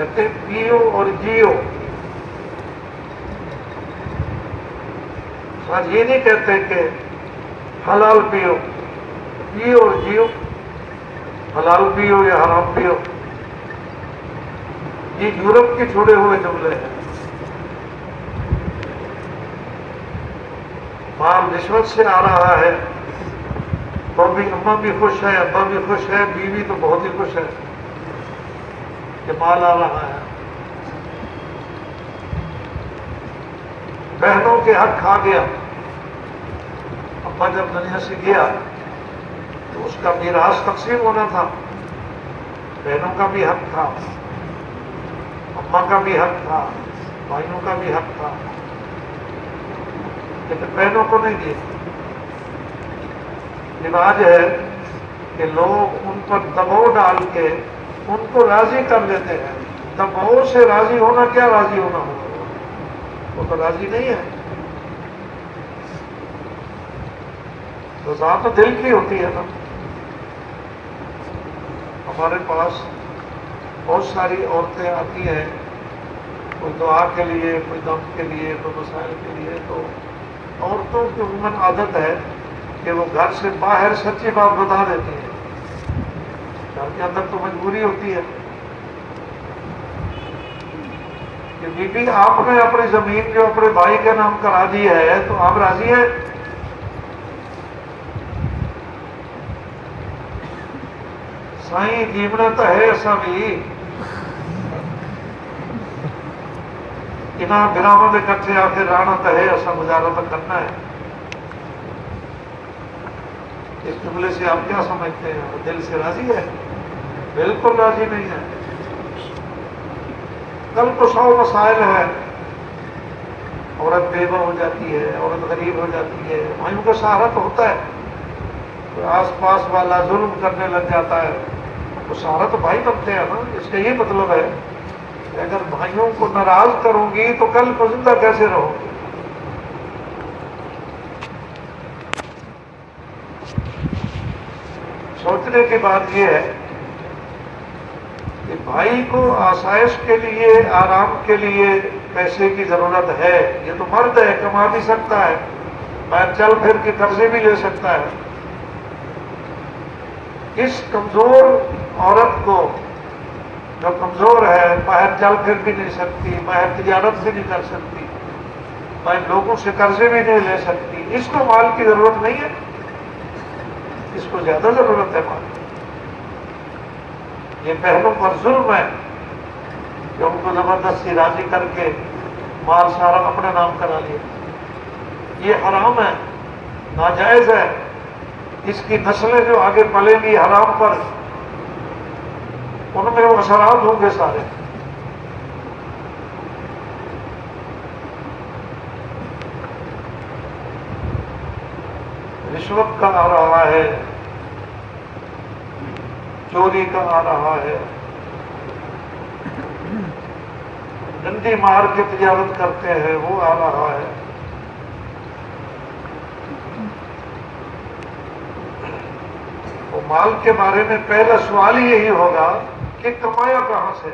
کہتے ہیں پیو اور جیو. آج یہ نہیں کہتے کہ حلال پیو، پیو اور جیو. حلال پیو یا حرام پیو، یہ یورپ کے چھوڑے ہوئے جملے ہیں. مال رشوت سے آ رہا ہے تو بھی اماں بھی خوش ہے، ابا بھی خوش ہے، بیوی تو بہت ہی خوش ہے کہ مال آ رہا ہے. بہنوں کے حق کھا گیا. ابا جب دنیا سے گیا تو اس کا میراث تقسیم ہونا تھا. بہنوں کا بھی حق تھا، اماں کا بھی حق تھا، بھائیوں کا بھی حق تھا، لیکن بہنوں کو نہیں دیا. رواج ہے کہ لوگ ان پر دباؤ ڈال کے ان کو راضی کر لیتے ہیں. دباؤ سے راضی ہونا کیا راضی ہونا ہوگا؟ وہ تو راضی نہیں ہے. رضا تو دل کی ہوتی ہے نا. ہمارے پاس بہت ساری عورتیں آتی ہیں، کوئی دعا کے لیے، کوئی دم کے لیے، کوئی مسائل کے لیے. تو عورتوں کی عموماً عادت ہے کہ وہ گھر سے باہر سچی بات بتا دیتی ہیں. گھر کے اندر تو مجبوری ہوتی ہے کہ بی بی آپ نے اپنی زمین جو اپنے بھائی کے نام کرا دی ہے تو آپ راضی ہیں؟ سائیں جیونا تو ہے ایسا بھی انہاں گراما کے کٹھے آ کے رہنا تو ہے، ایسا گزارا تو کرنا ہے. اس جملے سے آپ کیا سمجھتے ہیں؟ وہ دل سے راضی ہے؟ بالکل راضی نہیں ہے. کل کو 100 مسائل ہیں. عورت بیوہ ہو جاتی ہے، عورت غریب ہو جاتی ہے، بھائیوں کا سہارا تو ہوتا ہے. کوئی آس پاس والا ظلم کرنے لگ جاتا ہے تو سہارا تو بھائی بنتے ہیں نا. اس کا یہ مطلب ہے کہ اگر بھائیوں کو ناراض کروں گی تو کل کو زندہ کیسے رہوں گی؟ سوچنے کی بات یہ ہے کہ بھائی کو آسائش کے لیے، آرام کے لیے پیسے کی ضرورت ہے. یہ تو مرد ہے، کما بھی سکتا ہے، باہر چل پھر کے قرضے بھی لے سکتا ہے. اس کمزور عورت کو جو کمزور ہے، باہر چل پھر بھی نہیں سکتی، باہر تجارت بھی نہیں کر سکتی، باہر لوگوں سے قرضے بھی نہیں لے سکتی، اس کو مال کی ضرورت نہیں ہے. اس کو زیادہ ضرورت ہے مال. یہ بہنوں پر ظلم ہے کہ ان کو زبردستی راضی کر کے مال سارا اپنے نام کرا لیا. یہ حرام ہے، ناجائز ہے. اس کی نسلیں جو آگے پلیں گی حرام پر، ان میں وہ اثرات ہوں گے سارے. رشوت کا آ رہا ہے، چوری کا آ رہا ہے، ڈنڈی مار کے تجارت کرتے ہیں وہ آ رہا ہے. تو مال کے بارے میں پہلا سوال ہی یہی ہوگا کہ کمایا کہاں سے؟